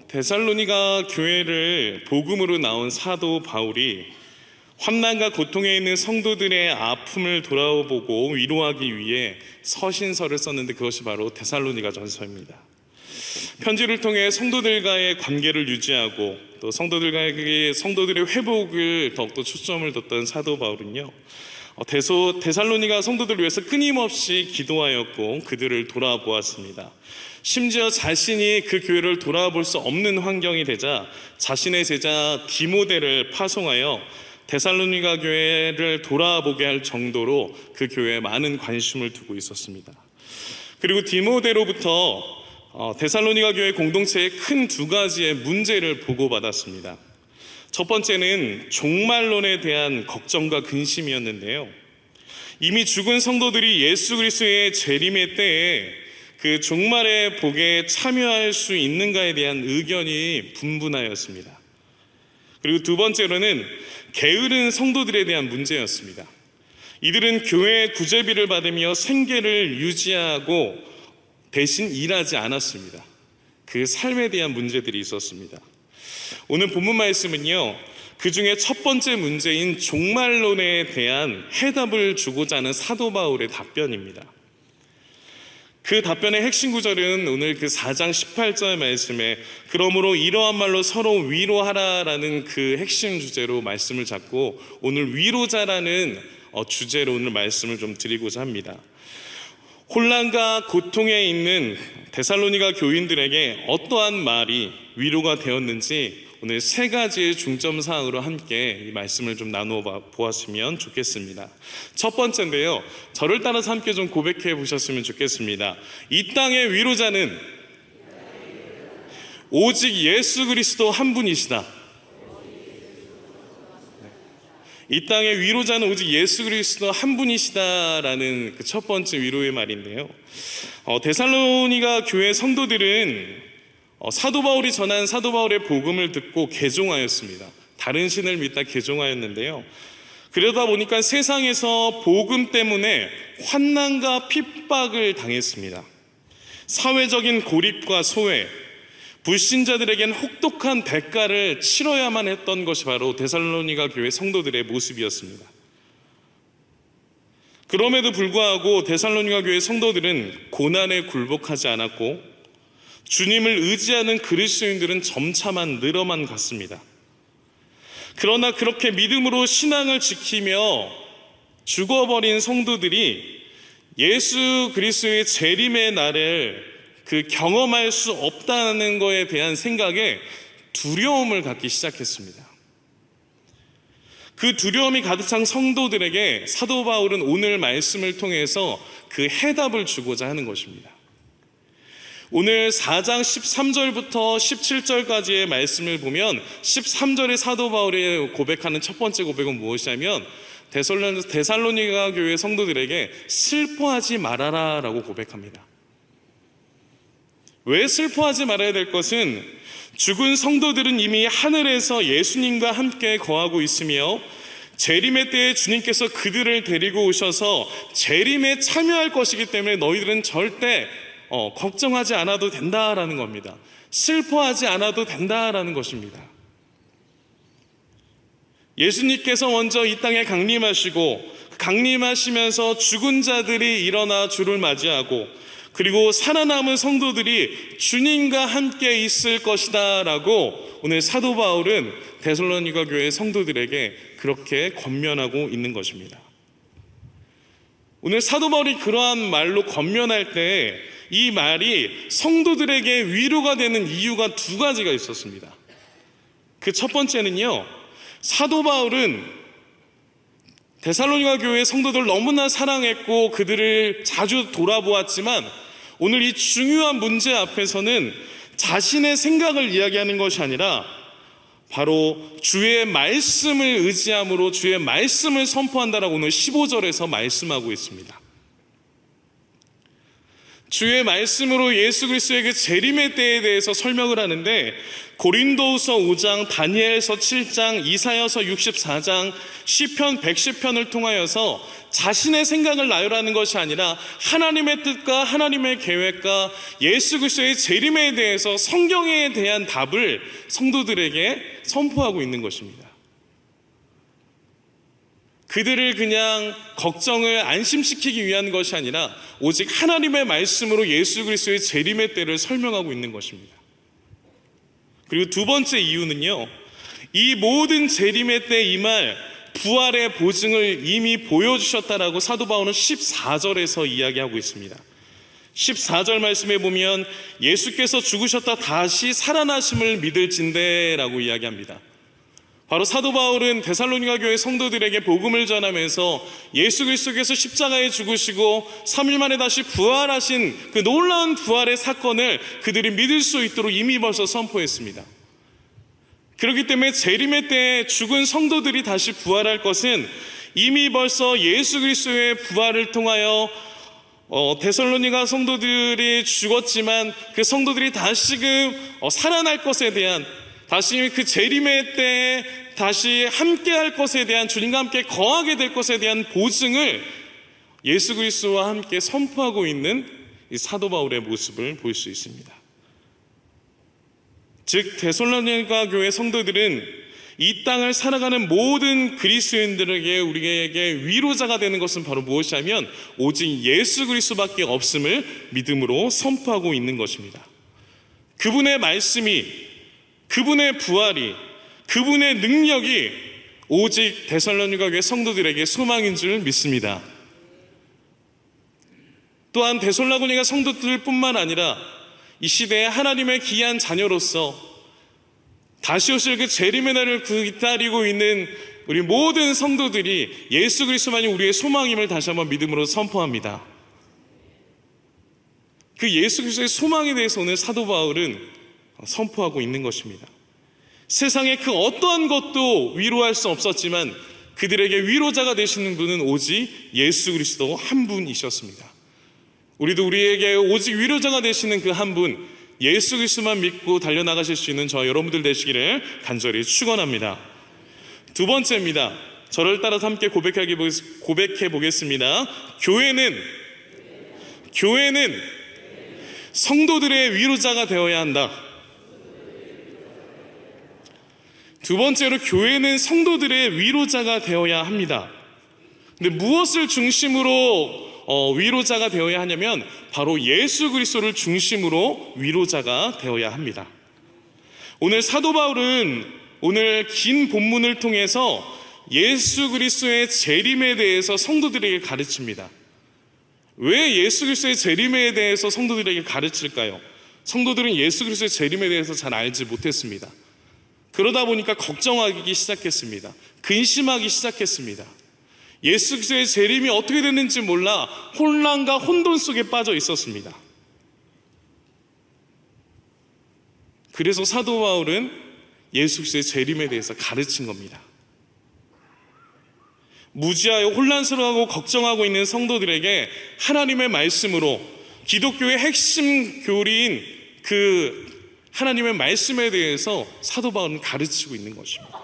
데살로니가 교회를 복음으로 나온 사도 바울이 환난과 고통에 있는 성도들의 아픔을 돌아보고 위로하기 위해 서신서를 썼는데 그것이 바로 데살로니가 전서입니다. 편지를 통해 성도들과의 관계를 유지하고 또 성도들의 회복을 더욱더 초점을 뒀던 사도 바울은요, 데살로니가 성도들을 위해서 끊임없이 기도하였고 그들을 돌아보았습니다. 심지어 자신이 그 교회를 돌아볼 수 없는 환경이 되자 자신의 제자 디모데를 파송하여 데살로니가 교회를 돌아보게 할 정도로 그 교회에 많은 관심을 두고 있었습니다. 그리고 디모데로부터 데살로니가 교회 공동체의 큰 두 가지의 문제를 보고받았습니다. 첫 번째는 종말론에 대한 걱정과 근심이었는데요, 이미 죽은 성도들이 예수 그리스도의 재림의 때에 그 종말의 복에 참여할 수 있는가에 대한 의견이 분분하였습니다. 그리고 두 번째로는 게으른 성도들에 대한 문제였습니다. 이들은 교회의 구제비를 받으며 생계를 유지하고 대신 일하지 않았습니다. 그 삶에 대한 문제들이 있었습니다. 오늘 본문 말씀은요, 그 중에 첫 번째 문제인 종말론에 대한 해답을 주고자 하는 사도 바울의 답변입니다. 그 답변의 핵심 구절은 오늘 그 4장 18절 말씀에 그러므로 이러한 말로 서로 위로하라라는 그 핵심 주제로 말씀을 잡고 오늘 위로자라는 주제로 오늘 말씀을 좀 드리고자 합니다. 혼란과 고통에 있는 데살로니가 교인들에게 어떠한 말이 위로가 되었는지 오늘 세 가지의 중점 사항으로 함께 이 말씀을 좀 나누어 보았으면 좋겠습니다. 첫 번째인데요, 저를 따라서 함께 좀 고백해 보셨으면 좋겠습니다. 이 땅의 위로자는 오직 예수 그리스도 한 분이시다. 이 땅의 위로자는 오직 예수 그리스도 한 분이시다라는 그 첫 번째 위로의 말인데요, 데살로니가 교회 성도들은 사도 바울이 전한 사도 바울의 복음을 듣고 개종하였습니다. 다른 신을 믿다 개종하였는데요, 그러다 보니까 세상에서 복음 때문에 환난과 핍박을 당했습니다. 사회적인 고립과 소외, 불신자들에겐 혹독한 대가를 치러야만 했던 것이 바로 데살로니가 교회 성도들의 모습이었습니다. 그럼에도 불구하고 데살로니가 교회 성도들은 고난에 굴복하지 않았고 주님을 의지하는 그리스도인들은 점차만 늘어만 갔습니다. 그러나 그렇게 믿음으로 신앙을 지키며 죽어버린 성도들이 예수 그리스도의 재림의 날을 경험할 수 없다는 것에 대한 생각에 두려움을 갖기 시작했습니다. 그 두려움이 가득 찬 성도들에게 사도 바울은 오늘 말씀을 통해서 그 해답을 주고자 하는 것입니다. 오늘 4장 13절부터 17절까지의 말씀을 보면 13절의 사도 바울이 고백하는 첫 번째 고백은 무엇이냐면 데살로니가 교회 성도들에게 슬퍼하지 말아라 라고 고백합니다. 왜 슬퍼하지 말아야 될 것은 죽은 성도들은 이미 하늘에서 예수님과 함께 거하고 있으며 재림의 때에 주님께서 그들을 데리고 오셔서 재림에 참여할 것이기 때문에 너희들은 절대 걱정하지 않아도 된다라는 겁니다. 슬퍼하지 않아도 된다라는 것입니다. 예수님께서 먼저 이 땅에 강림하시면서 죽은 자들이 일어나 주를 맞이하고 그리고 살아남은 성도들이 주님과 함께 있을 것이다 라고 오늘 사도 바울은 데살로니가 교회 성도들에게 그렇게 권면하고 있는 것입니다. 오늘 사도 바울이 그러한 말로 권면할 때 이 말이 성도들에게 위로가 되는 이유가 두 가지가 있었습니다. 그 첫 번째는요, 사도 바울은 데살로니가 교회 성도들을 너무나 사랑했고 그들을 자주 돌아보았지만 오늘 이 중요한 문제 앞에서는 자신의 생각을 이야기하는 것이 아니라 바로 주의 말씀을 의지함으로 주의 말씀을 선포한다라고 오늘 15절에서 말씀하고 있습니다. 주의 말씀으로 예수 그리스도의 그 재림의 때에 대해서 설명을 하는데, 고린도후서 5장, 다니엘서 7장, 이사야서 64장, 시편 110편을 통하여서 자신의 생각을 나열하는 것이 아니라 하나님의 뜻과 하나님의 계획과 예수 그리스도의 재림에 대해서 성경에 대한 답을 성도들에게 선포하고 있는 것입니다. 그들을 그냥 걱정을 안심시키기 위한 것이 아니라 오직 하나님의 말씀으로 예수 그리스도의 재림의 때를 설명하고 있는 것입니다. 그리고 두 번째 이유는요, 이 모든 재림의 때 임할 부활의 보증을 이미 보여주셨다라고 사도 바울은 14절에서 이야기하고 있습니다. 14절 말씀에 보면 예수께서 죽으셨다 다시 살아나심을 믿을진대 라고 이야기합니다. 바로 사도 바울은 데살로니가 교회 성도들에게 복음을 전하면서 예수 그리스도께서 십자가에 죽으시고 3일 만에 다시 부활하신 그 놀라운 부활의 사건을 그들이 믿을 수 있도록 이미 벌써 선포했습니다. 그렇기 때문에 재림의 때에 죽은 성도들이 다시 부활할 것은 이미 벌써 예수 그리스도의 부활을 통하여 데살로니가 성도들이 죽었지만 그 성도들이 다시금 살아날 것에 대한, 다시 그 재림의 때에 다시 함께할 것에 대한, 주님과 함께 거하게 될 것에 대한 보증을 예수 그리스도와 함께 선포하고 있는 이 사도 바울의 모습을 볼 수 있습니다. 즉 데살로니가 교회 성도들은 이 땅을 살아가는 모든 그리스도인들에게, 우리에게 위로자가 되는 것은 바로 무엇이냐면 오직 예수 그리스도밖에 없음을 믿음으로 선포하고 있는 것입니다. 그분의 말씀이, 그분의 부활이, 그분의 능력이 오직 데살로니가 교회 성도들에게 소망인 줄 믿습니다. 또한 데살로니가 성도들뿐만 아니라 이 시대에 하나님의 귀한 자녀로서 다시 오실 그 재림의 날을 기다리고 있는 우리 모든 성도들이 예수 그리스도만이 우리의 소망임을 다시 한번 믿음으로 선포합니다. 그 예수 그리스도의 소망에 대해서 오늘 사도 바울은 선포하고 있는 것입니다. 세상의 그 어떠한 것도 위로할 수 없었지만 그들에게 위로자가 되시는 분은 오직 예수 그리스도 한 분이셨습니다. 우리도 우리에게 오직 위로자가 되시는 그 한 분, 예수 그리스도만 믿고 달려나가실 수 있는 저와 여러분들 되시기를 간절히 축원합니다. 두 번째입니다. 저를 따라서 함께 고백해 보겠습니다. 교회는 성도들의 위로자가 되어야 한다. 두 번째로, 교회는 성도들의 위로자가 되어야 합니다. 근데 무엇을 중심으로 위로자가 되어야 하냐면 바로 예수 그리스도를 중심으로 위로자가 되어야 합니다. 오늘 사도 바울은 오늘 긴 본문을 통해서 예수 그리스도의 재림에 대해서 성도들에게 가르칩니다. 왜 예수 그리스도의 재림에 대해서 성도들에게 가르칠까요? 성도들은 예수 그리스도의 재림에 대해서 잘 알지 못했습니다. 그러다 보니까 걱정하기 시작했습니다. 근심하기 시작했습니다. 예수 그리스도의 재림이 어떻게 됐는지 몰라 혼란과 혼돈 속에 빠져 있었습니다. 그래서 사도 바울은 예수 그리스도의 재림에 대해서 가르친 겁니다. 무지하여 혼란스러워하고 걱정하고 있는 성도들에게 하나님의 말씀으로, 기독교의 핵심 교리인 그 하나님의 말씀에 대해서 사도 바울은 가르치고 있는 것입니다.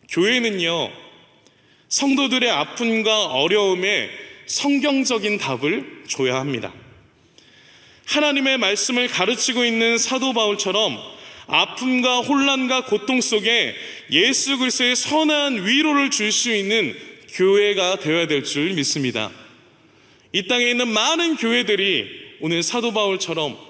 교회는요, 성도들의 아픔과 어려움에 성경적인 답을 줘야 합니다. 하나님의 말씀을 가르치고 있는 사도 바울처럼 아픔과 혼란과 고통 속에 예수 그리스도의 선한 위로를 줄 수 있는 교회가 되어야 될 줄 믿습니다. 이 땅에 있는 많은 교회들이 오늘 사도 바울처럼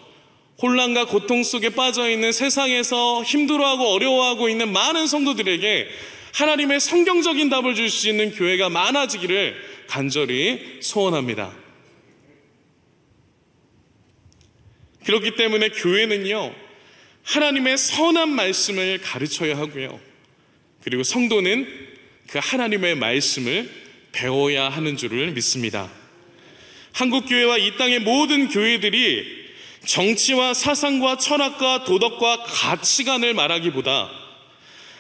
혼란과 고통 속에 빠져있는, 세상에서 힘들어하고 어려워하고 있는 많은 성도들에게 하나님의 성경적인 답을 줄 수 있는 교회가 많아지기를 간절히 소원합니다. 그렇기 때문에 교회는요, 하나님의 선한 말씀을 가르쳐야 하고요, 그리고 성도는 그 하나님의 말씀을 배워야 하는 줄을 믿습니다. 한국교회와 이 땅의 모든 교회들이 정치와 사상과 철학과 도덕과 가치관을 말하기보다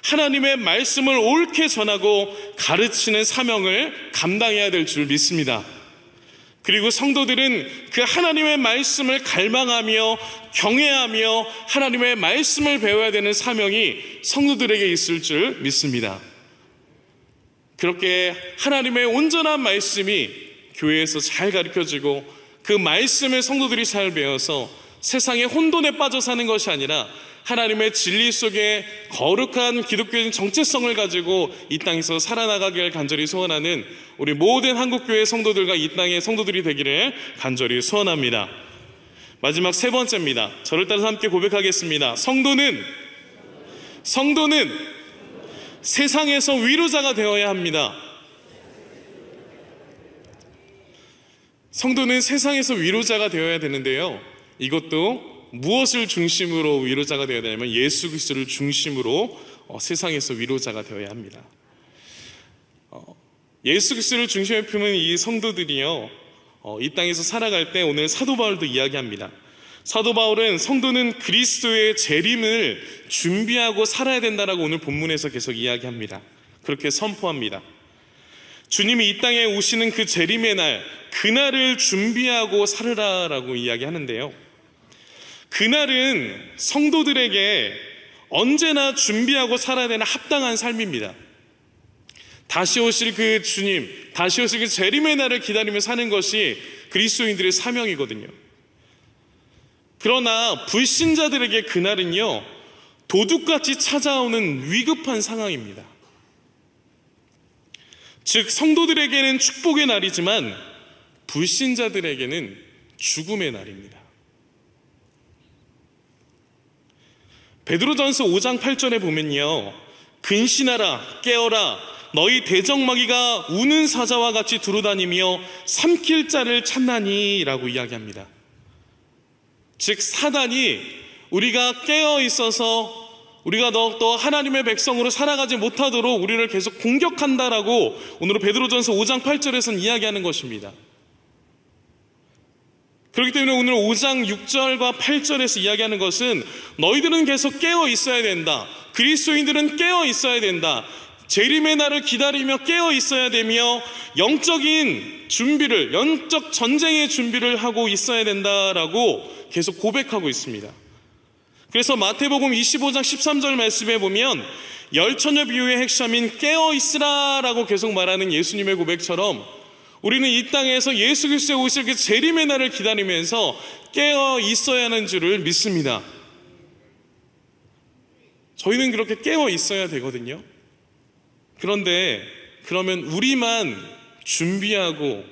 하나님의 말씀을 옳게 전하고 가르치는 사명을 감당해야 될 줄 믿습니다. 그리고 성도들은 그 하나님의 말씀을 갈망하며 경외하며 하나님의 말씀을 배워야 되는 사명이 성도들에게 있을 줄 믿습니다. 그렇게 하나님의 온전한 말씀이 교회에서 잘 가르쳐지고 그 말씀을 성도들이 잘 배워서 세상의 혼돈에 빠져 사는 것이 아니라 하나님의 진리 속에 거룩한 기독교적인 정체성을 가지고 이 땅에서 살아나가기를 간절히 소원하는 우리 모든 한국교회 성도들과 이 땅의 성도들이 되기를 간절히 소원합니다. 마지막 세 번째입니다. 저를 따라서 함께 고백하겠습니다. 성도는 세상에서 위로자가 되어야 합니다. 성도는 세상에서 위로자가 되어야 되는데요, 이것도 무엇을 중심으로 위로자가 되어야 되냐면 예수 그리스도를 중심으로 세상에서 위로자가 되어야 합니다. 예수 그리스도를 중심에 품은 이 성도들이요, 이 땅에서 살아갈 때 오늘 사도 바울도 이야기합니다. 사도 바울은 성도는 그리스도의 재림을 준비하고 살아야 된다라고 오늘 본문에서 계속 이야기합니다. 그렇게 선포합니다. 주님이 이 땅에 오시는 그 재림의 날, 그날을 준비하고 살으라라고 이야기하는데요, 그날은 성도들에게 언제나 준비하고 살아야 되는 합당한 삶입니다. 다시 오실 그 주님, 다시 오실 그 재림의 날을 기다리며 사는 것이 그리스도인들의 사명이거든요. 그러나 불신자들에게 그날은요, 도둑같이 찾아오는 위급한 상황입니다. 즉 성도들에게는 축복의 날이지만 불신자들에게는 죽음의 날입니다. 베드로전서 5장 8절에 보면요, 근신하라 깨어라 너희 대적마귀가 우는 사자와 같이 두루다니며 삼킬 자를 찾나니 라고 이야기합니다. 즉 사단이 우리가 깨어 있어서 우리가 더욱더 하나님의 백성으로 살아가지 못하도록 우리를 계속 공격한다라고 오늘 베드로전서 5장 8절에서는 이야기하는 것입니다. 그렇기 때문에 오늘 5장 6절과 8절에서 이야기하는 것은 너희들은 계속 깨어 있어야 된다. 그리스도인들은 깨어 있어야 된다. 재림의 날을 기다리며 깨어 있어야 되며 영적인 준비를, 영적 전쟁의 준비를 하고 있어야 된다라고 계속 고백하고 있습니다. 그래서 마태복음 25장 13절 말씀에 보면 열처녀 비유의 핵심인 깨어 있으라라고 계속 말하는 예수님의 고백처럼 우리는 이 땅에서 예수 그리스도의 오실 그 재림의 날을 기다리면서 깨어 있어야 하는 줄을 믿습니다. 저희는 그렇게 깨어 있어야 되거든요. 그런데 그러면 우리만 준비하고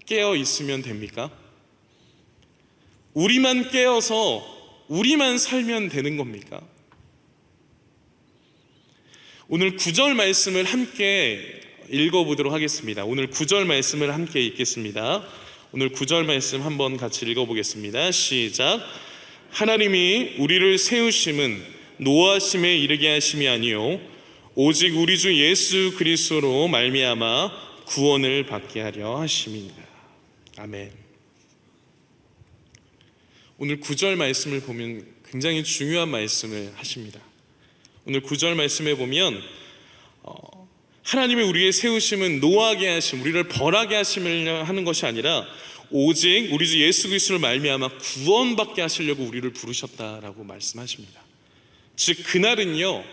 깨어 있으면 됩니까? 우리만 깨어서 우리만 살면 되는 겁니까? 오늘 9절 말씀을 함께 읽어보도록 하겠습니다. 오늘 9절 말씀을 함께 읽겠습니다. 오늘 9절 말씀 한번 같이 읽어보겠습니다. 시작. 하나님이 우리를 세우심은 노하심에 이르게 하심이 아니요 오직 우리 주 예수 그리스도로 말미암아 구원을 받게 하려 하심이니라. 아멘. 오늘 9절 말씀을 보면 굉장히 중요한 말씀을 하십니다. 오늘 9절 말씀에 보면 하나님이 우리의 세우심은 노하게 하심, 우리를 벌하게 하심을 하는 것이 아니라 오직 우리 주 예수 그리스도를 말미암아 구원받게 하시려고 우리를 부르셨다라고 말씀하십니다. 즉 그날은요,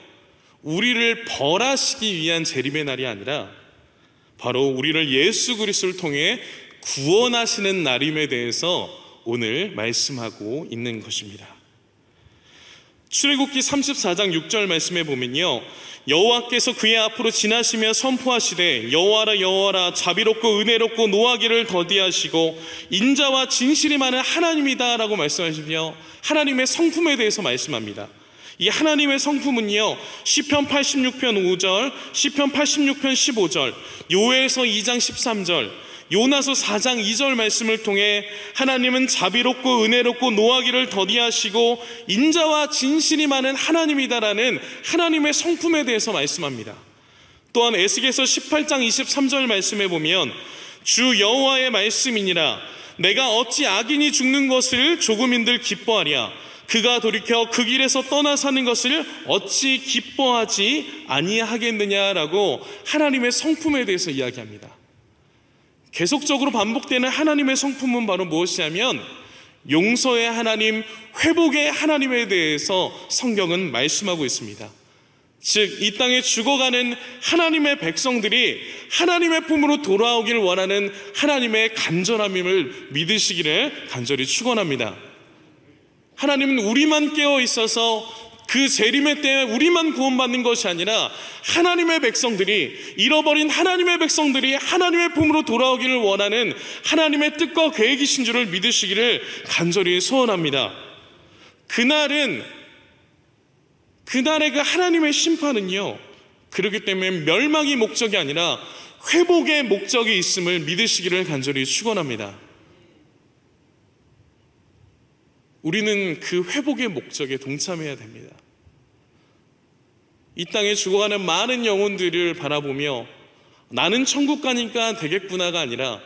우리를 벌하시기 위한 재림의 날이 아니라 바로 우리를 예수 그리스도를 통해 구원하시는 날임에 대해서 오늘 말씀하고 있는 것입니다. 출애굽기 34장 6절 말씀에 보면요, 여호와께서 그의 앞으로 지나시며 선포하시되 여호와라 여호와라 자비롭고 은혜롭고 노하기를 더디하시고 인자와 진실이 많은 하나님이다 라고 말씀하시며 하나님의 성품에 대해서 말씀합니다. 이 하나님의 성품은요, 시편 86편 5절, 시편 86편 15절, 요엘서 2장 13절, 요나서 4장 2절 말씀을 통해 하나님은 자비롭고 은혜롭고 노하기를 더디하시고 인자와 진실이 많은 하나님이다라는 하나님의 성품에 대해서 말씀합니다. 또한 에스겔서 18장 23절 말씀에 보면 주 여호와의 말씀이니라 내가 어찌 악인이 죽는 것을 조금인들 기뻐하랴 그가 돌이켜 그 길에서 떠나 사는 것을 어찌 기뻐하지 아니하겠느냐라고 하나님의 성품에 대해서 이야기합니다. 계속적으로 반복되는 하나님의 성품은 바로 무엇이냐면 용서의 하나님, 회복의 하나님에 대해서 성경은 말씀하고 있습니다. 즉, 이 땅에 죽어가는 하나님의 백성들이 하나님의 품으로 돌아오길 원하는 하나님의 간절함임을 믿으시기를 간절히 축원합니다. 하나님은 우리만 깨어 있어서 그 재림의 때에 우리만 구원받는 것이 아니라 하나님의 백성들이, 잃어버린 하나님의 백성들이 하나님의 품으로 돌아오기를 원하는 하나님의 뜻과 계획이신 줄을 믿으시기를 간절히 소원합니다. 그날의 그 하나님의 심판은요, 그렇기 때문에 멸망이 목적이 아니라 회복의 목적이 있음을 믿으시기를 간절히 축원합니다. 우리는 그 회복의 목적에 동참해야 됩니다. 이 땅에 죽어가는 많은 영혼들을 바라보며 나는 천국 가니까 되겠구나가 아니라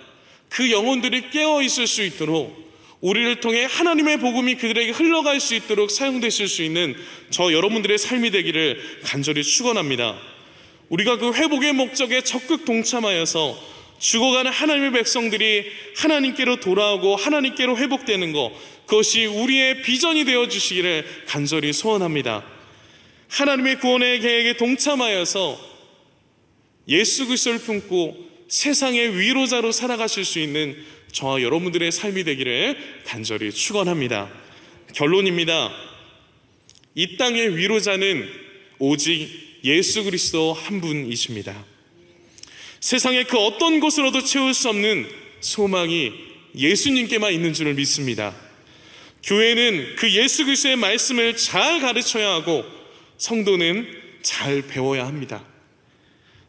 그 영혼들이 깨어 있을 수 있도록, 우리를 통해 하나님의 복음이 그들에게 흘러갈 수 있도록 사용되실 수 있는 저 여러분들의 삶이 되기를 간절히 축원합니다. 우리가 그 회복의 목적에 적극 동참하여서 죽어가는 하나님의 백성들이 하나님께로 돌아오고 하나님께로 회복되는 것, 그것이 우리의 비전이 되어주시기를 간절히 소원합니다. 하나님의 구원의 계획에 동참하여서 예수 그리스도를 품고 세상의 위로자로 살아가실 수 있는 저와 여러분들의 삶이 되기를 간절히 축원합니다. 결론입니다. 이 땅의 위로자는 오직 예수 그리스도 한 분이십니다. 세상의 그 어떤 곳으로도 채울 수 없는 소망이 예수님께만 있는 줄을 믿습니다. 교회는 그 예수 그리스도의 말씀을 잘 가르쳐야 하고 성도는 잘 배워야 합니다.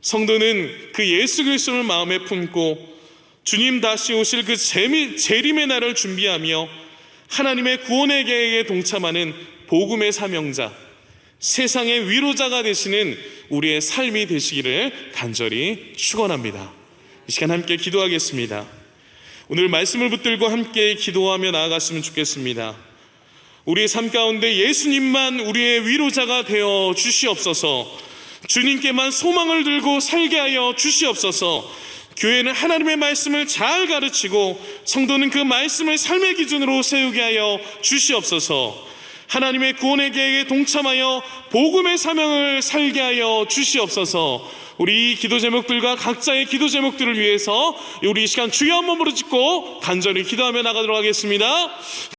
성도는 그 예수 그리스도를 마음에 품고 주님 다시 오실 그 재림의 날을 준비하며 하나님의 구원의 계획에 동참하는 복음의 사명자, 세상의 위로자가 되시는 우리의 삶이 되시기를 간절히 축원합니다. 이 시간 함께 기도하겠습니다. 오늘 말씀을 붙들고 함께 기도하며 나아갔으면 좋겠습니다. 우리의 삶 가운데 예수님만 우리의 위로자가 되어 주시옵소서. 주님께만 소망을 들고 살게 하여 주시옵소서. 교회는 하나님의 말씀을 잘 가르치고 성도는 그 말씀을 삶의 기준으로 세우게 하여 주시옵소서. 하나님의 구원의 계획에 동참하여 복음의 사명을 살게 하여 주시옵소서. 우리 이 기도 제목들과 각자의 기도 제목들을 위해서 우리 이 시간 주여 한 번 부르짖고 간절히 기도하며 나가도록 하겠습니다.